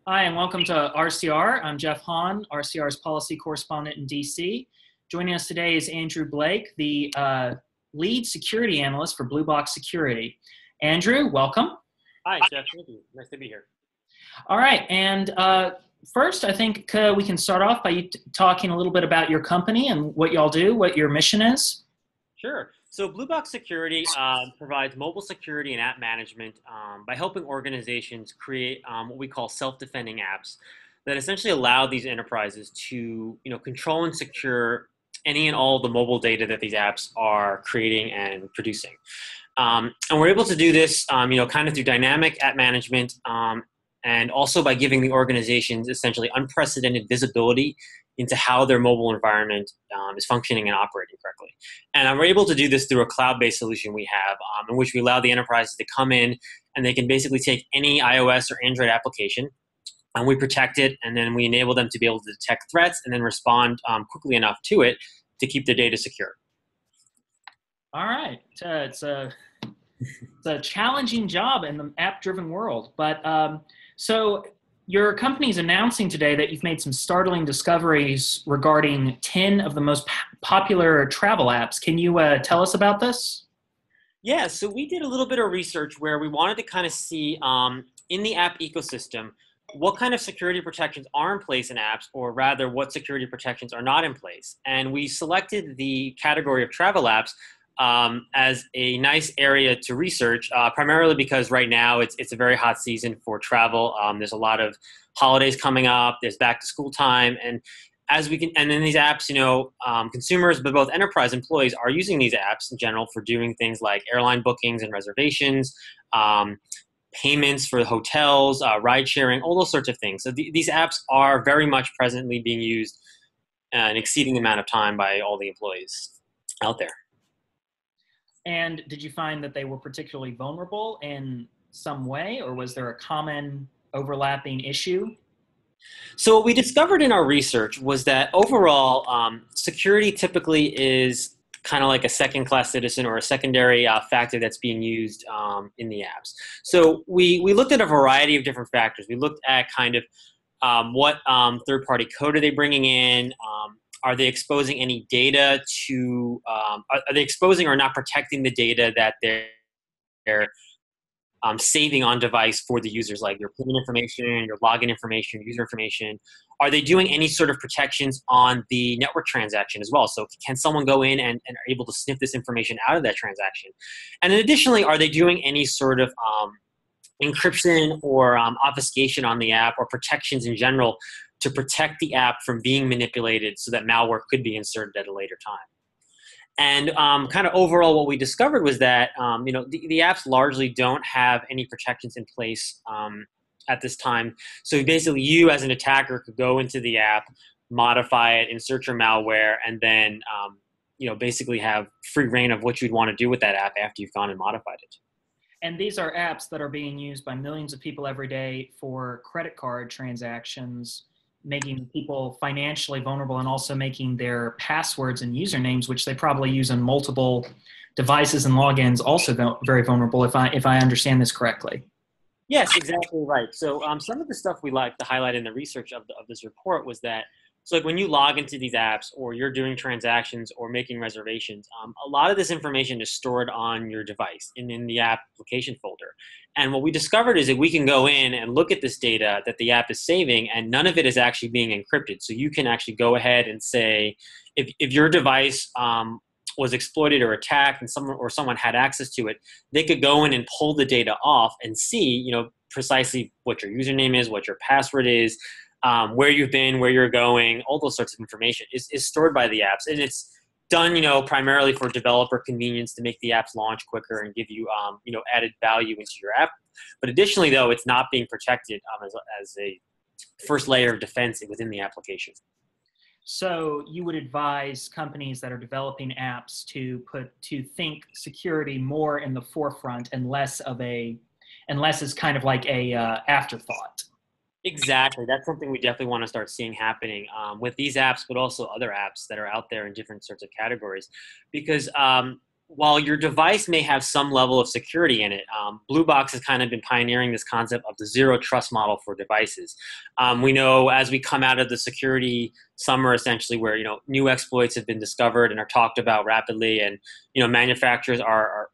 Hi, and welcome to RCR. I'm Jeff Hahn, RCR's policy correspondent in DC. Joining us today is Andrew Blake, the lead security analyst for Bluebox Security. Andrew, welcome. Hi, Jeff. Thank you. Nice to be here. All right, and first, I think we can start off by you talking a little bit about your company and what y'all do, what your mission is. Sure. So Bluebox Security provides mobile security and app management by helping organizations create what we call self-defending apps that essentially allow these enterprises to, control and secure any and all the mobile data that these apps are creating and producing. And we're able to do this, kind of through dynamic app management and also by giving the organizations essentially unprecedented visibility into how their mobile environment is functioning and operating correctly. And we're able to do this through a cloud-based solution we have in which we allow the enterprises to come in and they can basically take any iOS or Android application and we protect it, and then we enable them to be able to detect threats and then respond quickly enough to it to keep their data secure. All right, it's a challenging job in the app-driven world, but so your company's announcing today that you've made some startling discoveries regarding 10 of the most popular travel apps. Can you tell us about this? Yeah, so we did a little bit of research where we wanted to kind of see in the app ecosystem what kind of security protections are in place in apps, or rather what security protections are not in place. And we selected the category of travel apps as a nice area to research, primarily because right now it's a very hot season for travel. There's a lot of holidays coming up. There's back to school time, and and then these apps, consumers, but both enterprise employees are using these apps in general for doing things like airline bookings and reservations, payments for hotels, ride sharing, all those sorts of things. So these apps are very much presently being used an exceeding amount of time by all the employees out there. And did you find that they were particularly vulnerable in some way, or was there a common overlapping issue? So what we discovered in our research was that overall, security typically is kind of like a second-class citizen or a secondary factor that's being used in the apps. So we looked at a variety of different factors. We looked at kind of what third-party code are they bringing in? Are they exposing any data to, are they exposing or not protecting the data that they're saving on device for the users, like your payment information, your login information, user information? Are they doing any sort of protections on the network transaction as well? So can someone go in and are able to sniff this information out of that transaction? And then additionally, are they doing any sort of encryption or obfuscation on the app, or protections in general to protect the app from being manipulated so that malware could be inserted at a later time? And kind of overall, what we discovered was that the apps largely don't have any protections in place at this time. So basically, you as an attacker could go into the app, modify it, insert your malware, and then basically have free reign of what you'd want to do with that app after you've gone and modified it. And these are apps that are being used by millions of people every day for credit card transactions, making people financially vulnerable, and also making their passwords and usernames, which they probably use on multiple devices and logins, also very vulnerable, if I understand this correctly. Yes, exactly right. So some of the stuff we like to highlight in the research of this report was that, so like when you log into these apps or you're doing transactions or making reservations, a lot of this information is stored on your device in the application folder. And what we discovered is that we can go in and look at this data that the app is saving, and none of it is actually being encrypted. So you can actually go ahead and say, if your device was exploited or attacked and someone had access to it, they could go in and pull the data off and see, precisely what your username is, what your password is, where you've been, where you're going, all those sorts of information is stored by the apps. And it's done, primarily for developer convenience to make the apps launch quicker and give you, added value into your app. But additionally, though, it's not being protected as a first layer of defense within the application. So you would advise companies that are developing apps to think security more in the forefront and less as kind of like a afterthought. Exactly. That's something we definitely want to start seeing happening with these apps, but also other apps that are out there in different sorts of categories. Because while your device may have some level of security in it, Bluebox has kind of been pioneering this concept of the zero trust model for devices. We know as we come out of the security summer, essentially, where new exploits have been discovered and are talked about rapidly, and manufacturers are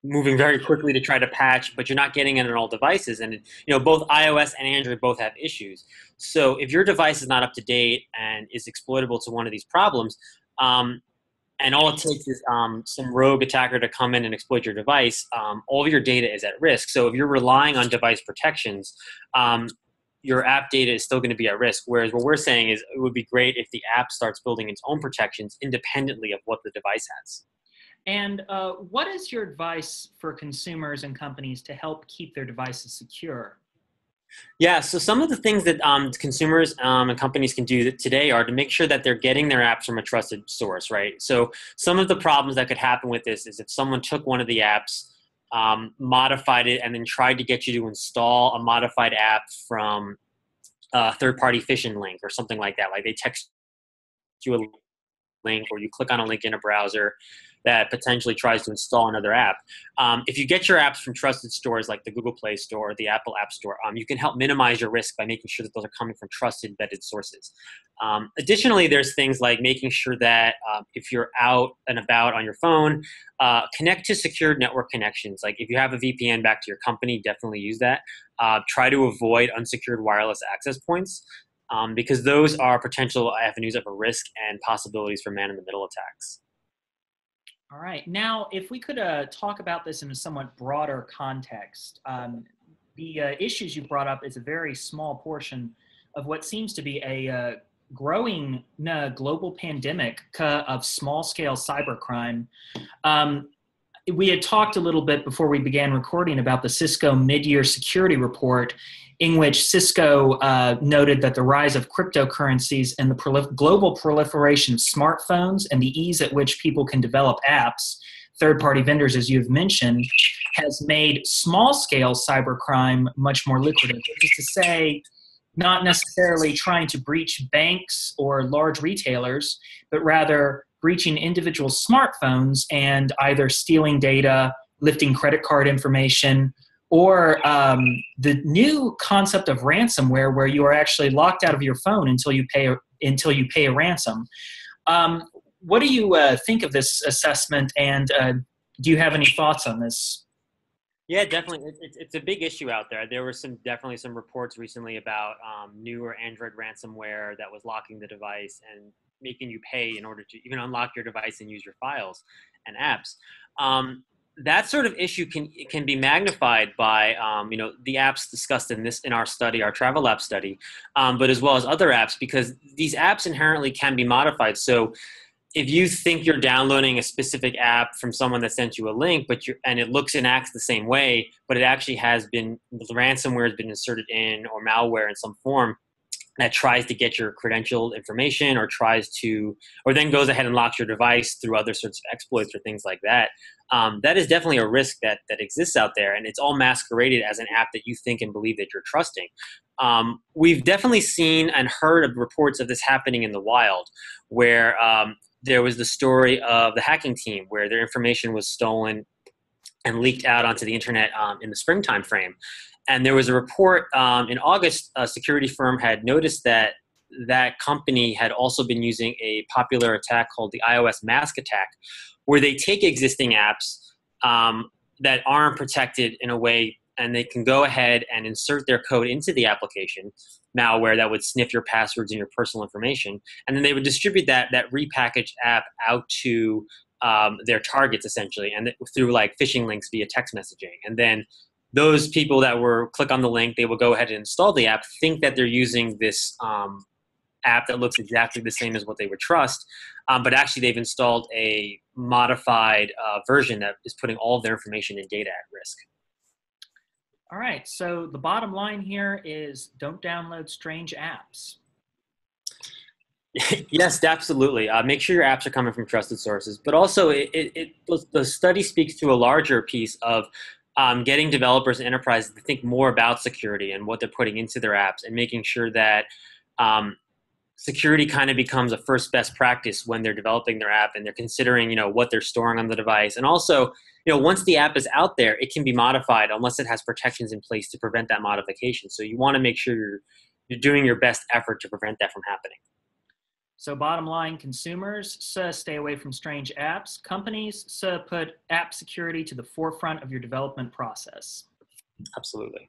moving very quickly to try to patch, but you're not getting it on all devices. And both iOS and Android both have issues. So if your device is not up to date and is exploitable to one of these problems, and all it takes is some rogue attacker to come in and exploit your device, all of your data is at risk. So if you're relying on device protections, your app data is still going to be at risk. Whereas what we're saying is it would be great if the app starts building its own protections independently of what the device has. And what is your advice for consumers and companies to help keep their devices secure? Yeah, so some of the things that consumers and companies can do today are to make sure that they're getting their apps from a trusted source, right? So some of the problems that could happen with this is if someone took one of the apps, modified it, and then tried to get you to install a modified app from a third-party phishing link or something like that. Like they text you a link or you click on a link in a browser that potentially tries to install another app. If you get your apps from trusted stores like the Google Play Store or the Apple App Store, you can help minimize your risk by making sure that those are coming from trusted, vetted sources. Additionally, there's things like making sure that if you're out and about on your phone, connect to secured network connections. Like if you have a VPN back to your company, definitely use that. Try to avoid unsecured wireless access points because those are potential avenues of a risk and possibilities for man-in-the-middle attacks. All right. Now, if we could talk about this in a somewhat broader context, the issues you brought up is a very small portion of what seems to be a growing global pandemic of small-scale cybercrime. We had talked a little bit before we began recording about the Cisco mid-year security report, in which Cisco noted that the rise of cryptocurrencies and the global proliferation of smartphones and the ease at which people can develop apps, third-party vendors, as you've mentioned, has made small-scale cybercrime much more lucrative. Which is to say, not necessarily trying to breach banks or large retailers, but rather breaching individual smartphones and either stealing data, lifting credit card information, or the new concept of ransomware, where you are actually locked out of your phone until you pay a ransom. What do you think of this assessment, and do you have any thoughts on this? Yeah, definitely. It's a big issue out there. There were definitely some reports recently about newer Android ransomware that was locking the device and making you pay in order to even unlock your device and use your files and apps. That sort of issue can be magnified by the apps discussed in our study, our travel app study, but as well as other apps, because these apps inherently can be modified. So if you think you're downloading a specific app from someone that sent you a link, and it looks and acts the same way, but it actually ransomware has been inserted in, or malware in some form that tries to get your credentialed information, or then goes ahead and locks your device through other sorts of exploits or things like that. That is definitely a risk that exists out there, and it's all masqueraded as an app that you think and believe that you're trusting. We've definitely seen and heard of reports of this happening in the wild, where there was the story of the hacking team where their information was stolen and leaked out onto the internet in the springtime frame. And there was a report in August, a security firm had noticed that company had also been using a popular attack called the iOS mask attack, where they take existing apps that aren't protected in a way, and they can go ahead and insert their code into the application, malware that would sniff your passwords and your personal information, and then they would distribute that repackaged app out to their targets, essentially, and through like phishing links via text messaging. And then those people that click on the link, they will go ahead and install the app, think that they're using this app that looks exactly the same as what they would trust, but actually they've installed a modified version that is putting all of their information and data at risk. All right, so the bottom line here is don't download strange apps. Yes, absolutely. Make sure your apps are coming from trusted sources, but also the study speaks to a larger piece of getting developers and enterprises to think more about security and what they're putting into their apps, and making sure that security kind of becomes a first best practice when they're developing their app and they're considering, what they're storing on the device. And also, once the app is out there, it can be modified unless it has protections in place to prevent that modification. So you want to make sure you're doing your best effort to prevent that from happening. So bottom line, consumers, stay away from strange apps. Companies, put app security to the forefront of your development process. Absolutely.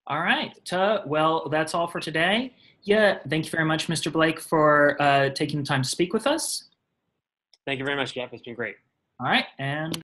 All right. Well, that's all for today. Yeah, thank you very much, Mr. Blake, for taking the time to speak with us. Thank you very much, Jeff. It's been great. All right, and